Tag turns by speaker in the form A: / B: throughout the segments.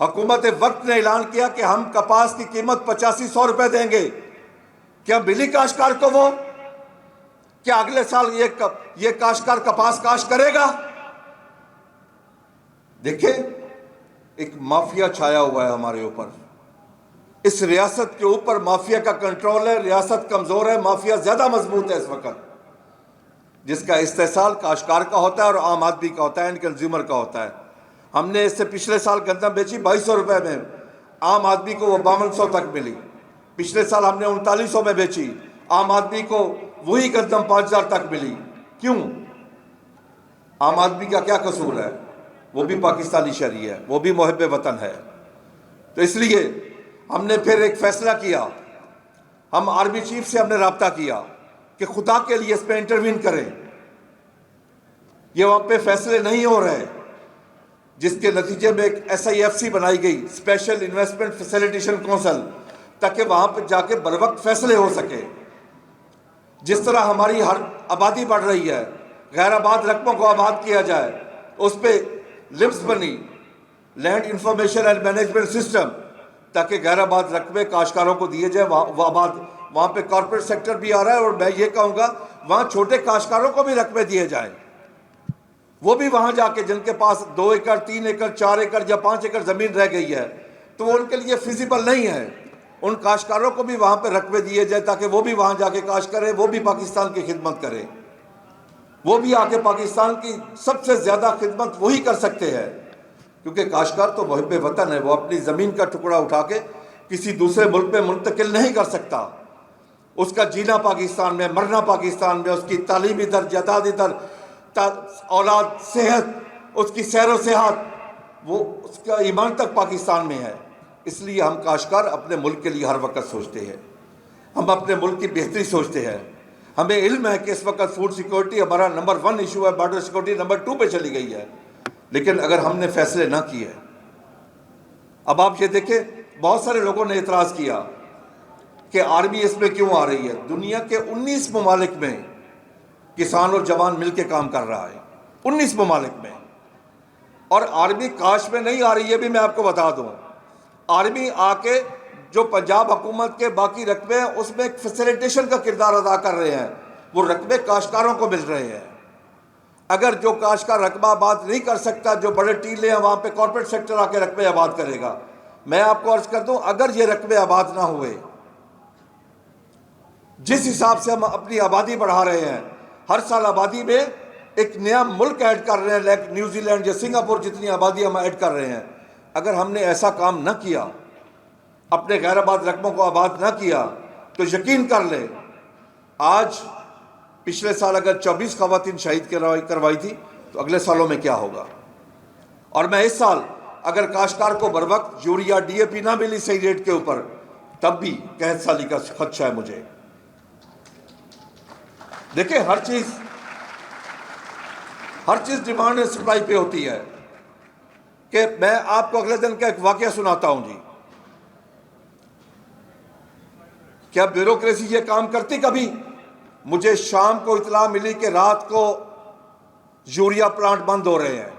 A: حکومت وقت نے اعلان کیا کہ ہم کپاس کی قیمت 8500 روپے دیں گے. کیا ملی کاشتکار کو وہ؟ کیا اگلے سال یہ کاشتکار کپاس کاشت کرے گا؟ دیکھیں ایک مافیا چھایا ہوا ہے ہمارے اوپر. اس ریاست کے اوپر مافیا کا کنٹرول ہے. ریاست کمزور ہے, مافیا زیادہ مضبوط ہے اس وقت, جس کا استحصال کاشتکار کا ہوتا ہے اور عام آدمی کا ہوتا ہے, اینڈ کنزیومر کا ہوتا ہے. ہم نے اس سے پچھلے سال گندم بیچی 2200 روپے میں, عام آدمی کو وہ 5200 تک ملی. پچھلے سال ہم نے 3900 میں بیچی, عام آدمی کو وہی گندم 5000 تک ملی. کیوں؟ عام آدمی کا کیا قصور ہے؟ وہ بھی پاکستانی شہری ہے, وہ بھی محب وطن ہے. تو اس لیے ہم نے پھر ایک فیصلہ کیا, ہم آرمی چیف سے ہم نے رابطہ کیا کہ خدا کے لیے اس پہ انٹروین کریں. یہ وہاں پہ فیصلے نہیں ہو رہے, جس کے نتیجے میں ایک SIFC بنائی گئی, اسپیشل انویسٹمنٹ فیسیلیٹیشن کونسل, تاکہ وہاں پہ جا کے بروقت فیصلے ہو سکے. جس طرح ہماری ہر آبادی بڑھ رہی ہے, غیر آباد رقبوں کو آباد کیا جائے, اس پہ لمس بنی, land information and management system, تاکہ غیر آباد رقبے کاشتکاروں کو دیے جائے. وہاں پہ کارپوریٹ سیکٹر بھی آ رہا ہے, اور میں یہ کہوں گا وہاں چھوٹے کاشتکاروں کو بھی رقبے دیے جائیں. وہ بھی وہاں جا کے, جن کے پاس 2 ایکڑ 3 ایکڑ 4 ایکڑ یا 5 ایکڑ زمین رہ گئی ہے, تو وہ ان کے لیے فیزیبل نہیں ہے, ان کاشتکاروں کو بھی وہاں پہ رقبے دیے جائے تاکہ وہ بھی وہاں جا کے کاشت کریں, وہ بھی پاکستان کی خدمت کریں. وہ بھی آ کے پاکستان کی سب سے زیادہ خدمت وہی کر سکتے ہیں, کیونکہ کاشتکار تو محب وطن ہے. وہ اپنی زمین کا ٹکڑا اٹھا کے کسی دوسرے ملک میں منتقل نہیں کر سکتا. اس کا جینا پاکستان میں, مرنا پاکستان میں, اس کی تعلیمی در, جائیدادی در, اولاد, صحت, اس کی سیر و سیاحت, وہ اس کا ایمان تک پاکستان میں ہے. اس لیے ہم کاشتکار اپنے ملک کے لیے ہر وقت سوچتے ہیں, ہم اپنے ملک کی بہتری سوچتے ہیں. ہمیں علم ہے کہ اس وقت فوڈ سیکورٹی ہمارا نمبر 1 ایشو ہے, بارڈر سیکورٹی نمبر 2 پہ چلی گئی ہے. لیکن اگر ہم نے فیصلے نہ کیے, اب آپ یہ دیکھیں بہت سارے لوگوں نے اعتراض کیا کہ آرمی اس میں کیوں آ رہی ہے. دنیا کے 19 ممالک میں کسان اور جوان مل کے کام کر رہا ہے, 19 ممالک میں. اور آرمی کاش میں نہیں آ رہی ہے, بھی میں آپ کو بتا دوں. آرمی آ کے جو پنجاب حکومت کے باقی رقبے ہیں اس میں ایک فیسیلیٹیشن کا کردار ادا کر رہے ہیں. وہ رقبے کاشتکاروں کو مل رہے ہیں. اگر جو کاشتکار رقبہ آباد نہیں کر سکتا, جو بڑے ٹیلے ہیں وہاں پہ کارپوریٹ سیکٹر آ کے رقبے آباد کرے گا. میں آپ کو عرض کر دوں, اگر یہ رقبے آباد نہ ہوئے, جس حساب سے ہم اپنی آبادی بڑھا رہے ہیں, ہر سال آبادی میں ایک نیا ملک ایڈ کر رہے ہیں, لائک نیوزی لینڈ یا سنگاپور جتنی آبادی ہم ایڈ کر رہے ہیں. اگر ہم نے ایسا کام نہ کیا, اپنے غیر آباد رقبوں کو آباد نہ کیا, تو یقین کر لیں آج پچھلے سال اگر 24 خواتین شہید کروائی تھی, تو اگلے سالوں میں کیا ہوگا. اور میں اس سال اگر کاشتکار کو بروقت یوریا DAP نہ ملی صحیح ریٹ کے اوپر, تب بھی قحط سالی کا خدشہ ہے مجھے. دیکھیں ہر چیز ڈیمانڈ اینڈ سپلائی پہ ہوتی ہے. کہ میں آپ کو اگلے دن کا ایک واقعہ سناتا ہوں جی. کیا بیوروکریسی یہ کام کرتی کبھی؟ مجھے شام کو اطلاع ملی کہ رات کو یوریا پلانٹ بند ہو رہے ہیں.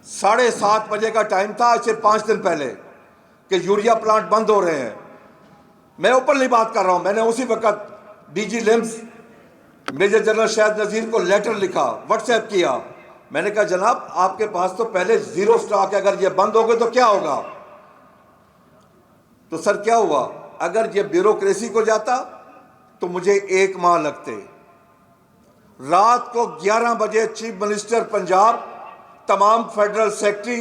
A: 7:30 بجے کا ٹائم تھا اسے 5 دن پہلے کہ یوریا پلانٹ بند ہو رہے ہیں. میں اوپنلی بات کر رہا ہوں, میں نے اسی وقت DG LIMS میجر جنرل شاہد نذیر کو لیٹر لکھا, واٹس ایپ کیا. میں نے کہا جناب آپ کے پاس تو پہلے زیرو سٹاک ہے, اگر یہ بند ہو گئے تو کیا ہوگا؟ تو سر کیا ہوا؟ اگر یہ بیوروکریسی کو جاتا تو مجھے 1 ماہ لگتے. رات کو 11 بجے چیف منسٹر پنجاب, تمام فیڈرل سیکرٹری,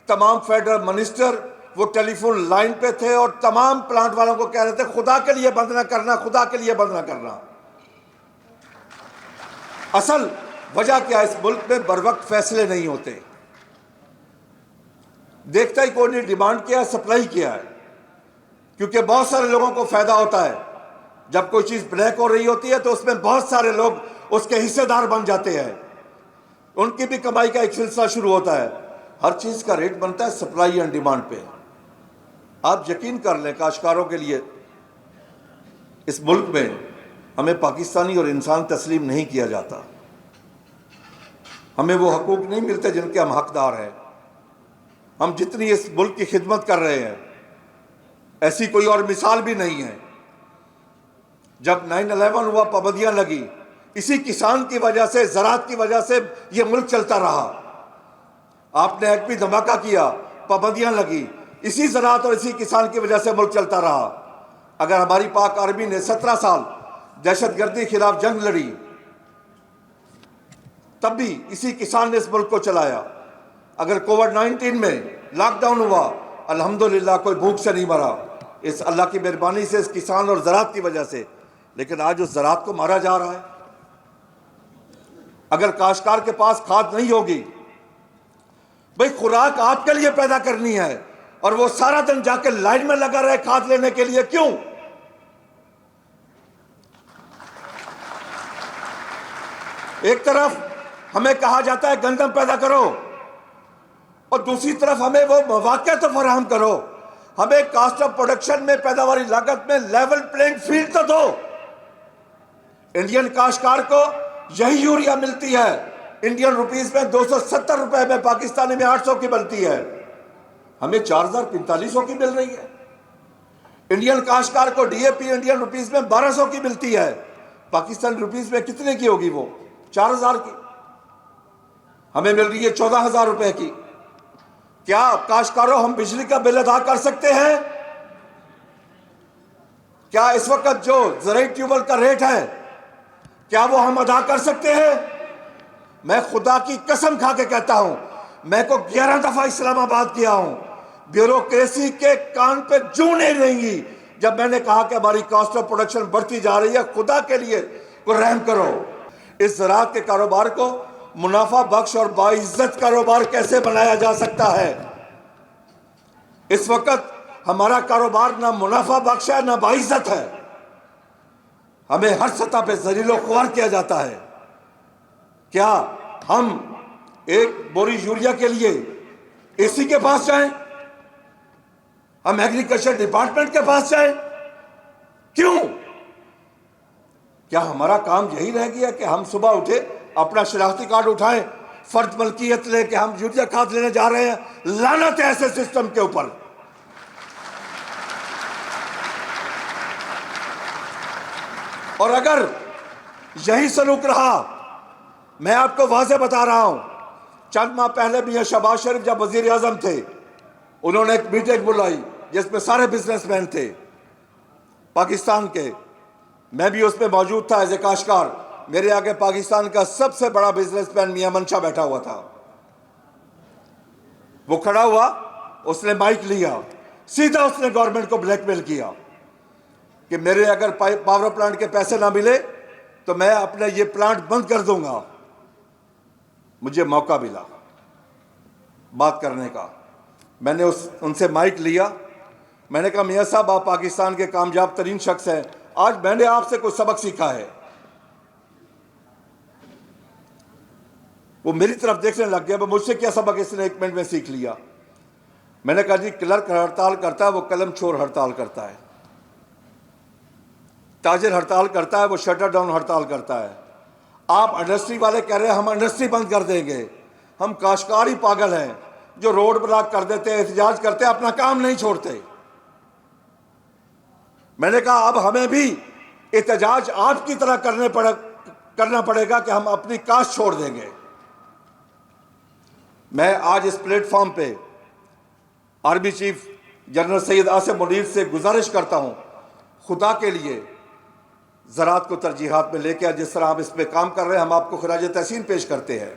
A: تمام فیڈرل منسٹر وہ ٹیلی فون لائن پہ تھے اور تمام پلانٹ والوں کو کہہ رہے تھے خدا کے لیے بند نہ کرنا, خدا کے لیے بند نہ کرنا. اصل وجہ کیا ہے؟ اس ملک میں بروقت فیصلے نہیں ہوتے. دیکھتا ہی کوئی نہیں ڈیمانڈ کیا ہے, سپلائی کیا ہے. کیونکہ بہت سارے لوگوں کو فائدہ ہوتا ہے. جب کوئی چیز بلیک ہو رہی ہوتی ہے تو اس میں بہت سارے لوگ اس کے حصے دار بن جاتے ہیں, ان کی بھی کمائی کا ایک سلسلہ شروع ہوتا ہے. ہر چیز کا ریٹ بنتا ہے سپلائی اینڈ ڈیمانڈ پہ. آپ یقین کر لیں کاشتکاروں کے لیے اس ملک میں ہمیں پاکستانی اور انسان تسلیم نہیں کیا جاتا. ہمیں وہ حقوق نہیں ملتے جن کے ہم حقدار ہیں. ہم جتنی اس ملک کی خدمت کر رہے ہیں ایسی کوئی اور مثال بھی نہیں ہے۔ جب 9/11 ہوا پابندیاں لگی، اسی کسان کی وجہ سے، زراعت کی وجہ سے یہ ملک چلتا رہا۔ آپ نے ایک بھی دھماکہ کیا، پابندیاں لگی، اسی زراعت اور اسی کسان کی وجہ سے ملک چلتا رہا۔ اگر ہماری پاک آرمی نے 17 سال دہشت گردی خلاف جنگ لڑی، تب بھی اسی کسان نے اس ملک کو چلایا۔ اگر کووڈ-19 میں لاک ڈاؤن ہوا، الحمدللہ کوئی بھوک سے نہیں مرا، اس اللہ کی مہربانی سے، اس کسان اور زراعت کی وجہ سے۔ لیکن آج اس زراعت کو مارا جا رہا ہے۔ اگر کاشتکار کے پاس کھاد نہیں ہوگی، بھئی خوراک آپ کے لیے پیدا کرنی ہے اور وہ سارا دن جا کے لائن میں لگا رہے کھاد لینے کے لیے، کیوں؟ ایک طرف ہمیں کہا جاتا ہے گندم پیدا کرو، اور دوسری طرف ہمیں وہ مواقع تو فراہم کرو، ہمیں کاسٹ آف پروڈکشن میں، پیداواری لاگت میں لیول پلینگ فیلڈ تو دو۔ انڈین کاشتکار کو یہی یوریا ملتی ہے، انڈین روپیز میں 270 روپے میں، پاکستانی میں 800 کی ملتی ہے، ہمیں 4045 کی مل رہی ہے۔ انڈین کاشتکار کو D A P Indian rupees میں 1200 کی ملتی ہے، پاکستانی روپیز میں کتنے کی ہوگی وہ؟ 4000 کی۔ ہمیں مل رہی ہے 14000 روپے کی۔ کیا کاشتکاروں ہم بجلی کا بل ادا کر سکتے ہیں؟ کیا اس وقت جو زرعی ٹیوبل کا ریٹ ہے، کیا وہ ہم ادا کر سکتے ہیں؟ میں خدا کی قسم کھا کے کہتا ہوں، میں کو 11 دفعہ اسلام آباد کیا ہوں، بیوروکریسی کے کان پہ جوں نہیں رہیں گی جب میں نے کہا کہ ہماری کاسٹ آف پروڈکشن بڑھتی جا رہی ہے، خدا کے لیے کوئی رحم کرو۔ اس زراعت کے کاروبار کو منافع بخش اور باعزت کاروبار کیسے بنایا جا سکتا ہے؟ اس وقت ہمارا کاروبار نہ منافع بخش ہے، نہ باعزت ہے، ہمیں ہر سطح پہ ذلیل و خوار کیا جاتا ہے۔ کیا ہم ایک بوری یوریا کے لیے اے سی کے پاس جائیں؟ ہم ایگریکلچر ڈپارٹمنٹ کے پاس جائیں؟ کیوں؟ کیا ہمارا کام یہی رہ گیا کہ ہم صبح اٹھے، اپنا شناختی کارڈ اٹھائیں، فرد ملکیت لے کے ہم یوریا کھاد لینے جا رہے ہیں؟ لعنت ہے ایسے سسٹم کے اوپر۔ اور اگر یہی سلوک رہا، میں آپ کو واضح بتا رہا ہوں، چند ماہ پہلے میاں شہباز شریف جب وزیر اعظم تھے، انہوں نے ایک میٹنگ بلائی جس میں سارے بزنس مین تھے پاکستان کے، میں بھی اس میں موجود تھا ایز اے کاشتکار۔ میرے آگے پاکستان کا سب سے بڑا بزنس مین میاں منشا بیٹھا ہوا تھا۔ وہ کھڑا ہوا، اس نے مائک لیا، سیدھا اس نے گورنمنٹ کو بلیک میل کیا کہ میرے اگر پاور پلانٹ کے پیسے نہ ملے تو میں اپنا یہ پلانٹ بند کر دوں گا۔ مجھے موقع ملا بات کرنے کا، میں نے ان سے مائک لیا، میں نے کہا میاں صاحب آپ پاکستان کے کامیاب ترین شخص ہیں، آج میں نے آپ سے کوئی سبق سیکھا ہے۔ وہ میری طرف دیکھنے لگ گیا، مجھ سے کیا سبق اس نے 1 منٹ میں سیکھ لیا؟ میں نے کہا جی کلرک ہڑتال کرتا ہے وہ قلم چور ہڑتال کرتا ہے، تاجر ہڑتال کرتا ہے وہ شٹر ڈاؤن ہڑتال کرتا ہے، آپ انڈسٹری والے کہہ رہے ہیں ہم انڈسٹری بند کر دیں گے، ہم کاشتکار ہی پاگل ہیں جو روڈ بلاک کر دیتے ہیں، احتجاج کرتے ہیں، اپنا کام نہیں چھوڑتے۔ میں نے کہا اب ہمیں بھی احتجاج آپ کی طرح کرنا پڑے گا کہ ہم اپنی کاشت چھوڑ دیں گے۔ میں آج اس پلیٹ فارم پہ آرمی چیف جنرل سید آصف منیر سے گزارش کرتا ہوں، خدا کے لیے زراعت کو ترجیحات میں لے کے، جس طرح آپ اس پہ کام کر رہے ہیں، ہم آپ کو خراج تحسین پیش کرتے ہیں،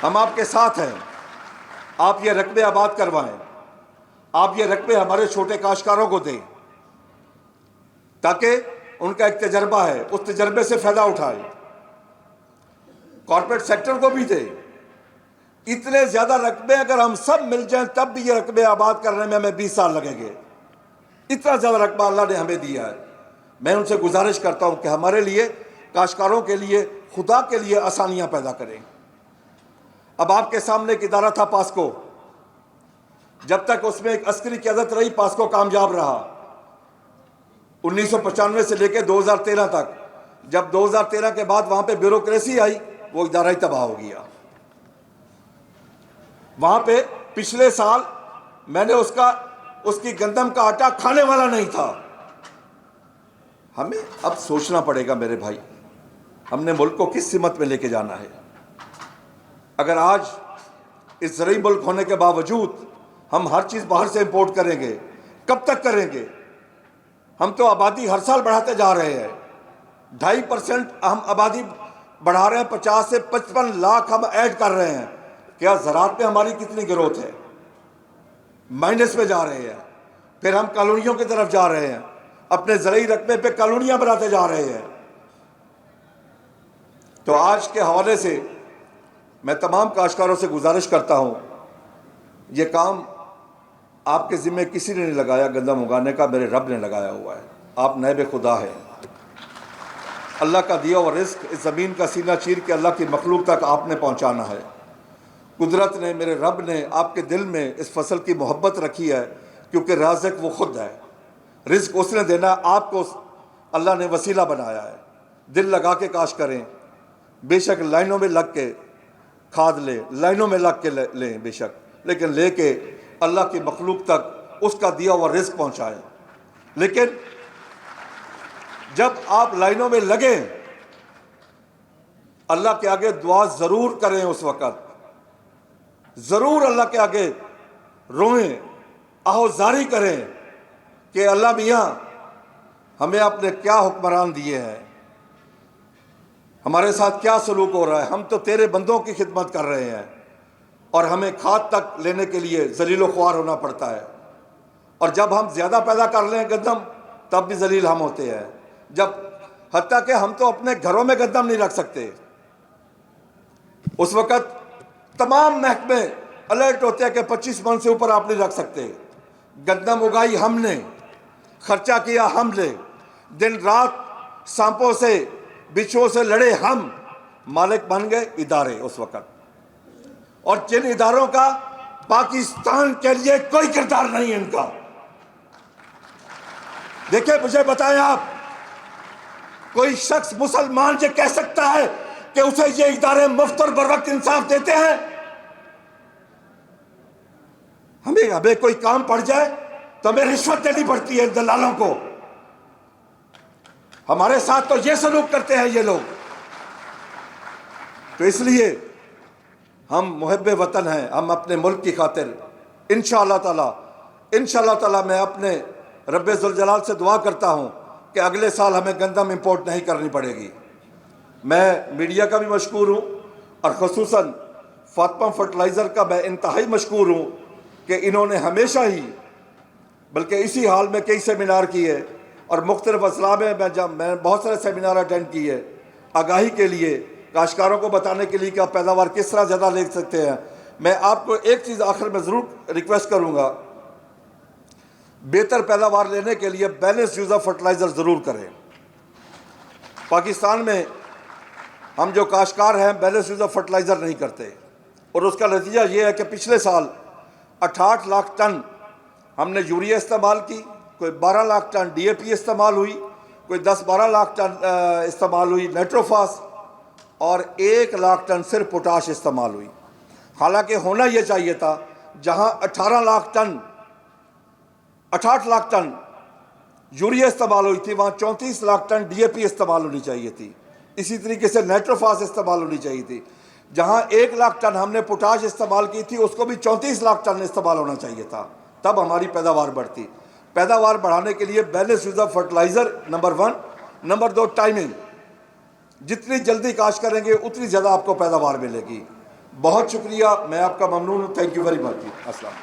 A: ہم آپ کے ساتھ ہیں۔ آپ یہ رقبے آباد کروائیں، آپ یہ رقبے ہمارے چھوٹے کاشتکاروں کو دیں تاکہ ان کا ایک تجربہ ہے، اس تجربے سے فائدہ اٹھائیں، کارپوریٹ سیکٹر کو بھی دیں۔ اتنے زیادہ رقبے اگر ہم سب مل جائیں تب بھی یہ رقبے آباد کرنے میں ہمیں 20 سال لگیں گے، اتنا زیادہ رقبہ اللہ نے ہمیں دیا ہے۔ میں ان سے گزارش کرتا ہوں کہ ہمارے لیے، کاشتکاروں کے لیے، خدا کے لیے آسانیاں پیدا کریں۔ اب آپ کے سامنے ایک ادارہ تھا پاسکو، جب تک اس میں ایک عسکری قیادت رہی پاسکو کامیاب رہا، 1995 سے لے کے 2013 تک۔ جب 2013 کے بعد وہاں پہ بیوروکریسی آئی، وہ ادارہ ہی تباہ ہو گیا۔ وہاں پہ پچھلے سال میں نے اس کی گندم کا آٹا کھانے والا نہیں تھا۔ ہمیں اب سوچنا پڑے گا میرے بھائی، ہم نے ملک کو کس سمت میں لے کے جانا ہے۔ اگر آج اس زرعی ملک ہونے کے باوجود ہم ہر چیز باہر سے امپورٹ کریں گے، کب تک کریں گے؟ ہم تو آبادی ہر سال بڑھاتے جا رہے ہیں، 2.5% ہم آبادی بڑھا رہے ہیں، 50 سے 55 لاکھ ہم ایڈ کر رہے ہیں۔ کیا زراعت میں ہماری کتنی گروتھ ہے؟ مائنس میں جا رہے ہیں۔ پھر ہم کالونیوں کی طرف جا رہے ہیں، اپنے زرعی رقبے پہ کالونیاں بناتے جا رہے ہیں۔ تو آج کے حوالے سے میں تمام کاشتکاروں سے گزارش کرتا ہوں، یہ کام آپ کے ذمہ کسی نے نہیں لگایا، گندم اگانے کا میرے رب نے لگایا ہوا ہے۔ آپ نائب خدا ہیں۔ اللہ کا دیا ہوا رزق اس زمین کا سینہ چیر کے اللہ کی مخلوق تک آپ نے پہنچانا ہے۔ قدرت نے، میرے رب نے آپ کے دل میں اس فصل کی محبت رکھی ہے، کیونکہ رازق وہ خود ہے۔ رزق اس نے دینا، آپ کو اللہ نے وسیلہ بنایا ہے۔ دل لگا کے کاشت کریں، بے شک لائنوں میں لگ کے کھاد لیں، لائنوں میں لگ کے لیں بے شک، لیکن لے کے اللہ کی مخلوق تک اس کا دیا ہوا رزق پہنچائیں۔ لیکن جب آپ لائنوں میں لگیں، اللہ کے آگے دعا ضرور کریں، اس وقت ضرور اللہ کے آگے روئیں، آہوزاری کریں کہ اللہ میاں ہمیں اپنے کیا حکمران دیے ہیں، ہمارے ساتھ کیا سلوک ہو رہا ہے، ہم تو تیرے بندوں کی خدمت کر رہے ہیں اور ہمیں کھاد تک لینے کے لیے ذلیل و خوار ہونا پڑتا ہے۔ اور جب ہم زیادہ پیدا کر لیں گندم، تب بھی ذلیل ہم ہوتے ہیں، جب حتیٰ کہ ہم تو اپنے گھروں میں گندم نہیں رکھ سکتے۔ اس وقت تمام محکمے الرٹ ہوتے ہیں کہ 25 من سے اوپر آپ نہیں رکھ سکتے۔ گندم اگائی ہم نے، خرچہ کیا ہم نے، دن رات سانپوں سے بچھوؤں سے لڑے ہم، مالک بن گئے ادارے اس وقت، اور جن اداروں کا پاکستان کے لیے کوئی کردار نہیں ہے ان کا۔ دیکھیں، مجھے بتائیں آپ، کوئی شخص مسلمان یہ کہہ سکتا ہے کہ اسے یہ ادارے مفت اور بروقت انصاف دیتے ہیں؟ ہمیں کوئی کام پڑ جائے تو ہمیں رشوت دینی پڑتی ہے دلالوں کو۔ ہمارے ساتھ تو یہ سلوک کرتے ہیں یہ لوگ۔ تو اس لیے ہم محب وطن ہیں، ہم اپنے ملک کی خاطر انشاءاللہ تعالی میں اپنے رب ذوالجلال سے دعا کرتا ہوں کہ اگلے سال ہمیں گندم امپورٹ نہیں کرنی پڑے گی۔ میں میڈیا کا بھی مشکور ہوں، اور خصوصاً فاطمہ فرٹیلائزر کا میں انتہائی مشکور ہوں کہ انہوں نے ہمیشہ ہی، بلکہ اسی حال میں کئی سیمینار کیے اور مختلف اضلاع میں میں بہت سارے سیمینار اٹینڈ کیے، آگاہی کے لیے، کاشتکاروں کو بتانے کے لیے کہ آپ پیداوار کس طرح زیادہ لے سکتے ہیں۔ میں آپ کو ایک چیز آخر میں ضرور ریکویسٹ کروں گا، بہتر پیداوار لینے کے لیے بیلنس یوز آف فرٹیلائزر ضرور کریں۔ پاکستان میں ہم جو کاشتکار ہیں بیلنس یوز آف فرٹیلائزر نہیں کرتے، اور اس کا نتیجہ یہ ہے کہ پچھلے سال 68 لاکھ ٹن ہم نے یوریا استعمال کی، کوئی 12 لاکھ ٹن ڈی اے پی استعمال ہوئی، کوئی 10-12 لاکھ ٹن استعمال ہوئی نیٹروفاس، اور 1 لاکھ ٹن صرف پوٹاش استعمال ہوئی۔ حالانکہ ہونا یہ چاہیے تھا، جہاں 68 لاکھ ٹن یوریا استعمال ہوئی تھی، وہاں 34 لاکھ ٹن ڈی اے پی استعمال ہونی چاہیے تھی۔ اسی طریقے سے نیٹروفاس استعمال ہونی چاہیے تھی۔ جہاں 1 لاکھ ٹن ہم نے پوٹاش استعمال کی تھی، اس کو بھی 34 لاکھ ٹن استعمال ہونا چاہیے تھا، تب ہماری پیداوار بڑھتی۔ پیداوار بڑھانے کے لیے balance use of fertiliser number 1، number 2 timing, جتنی جلدی کاشت کریں گے اتنی زیادہ آپ کو پیداوار ملے گی۔ بہت شکریہ، میں آپ کا ممنون ہوں، تھینک یو ویری مچ۔ السلام۔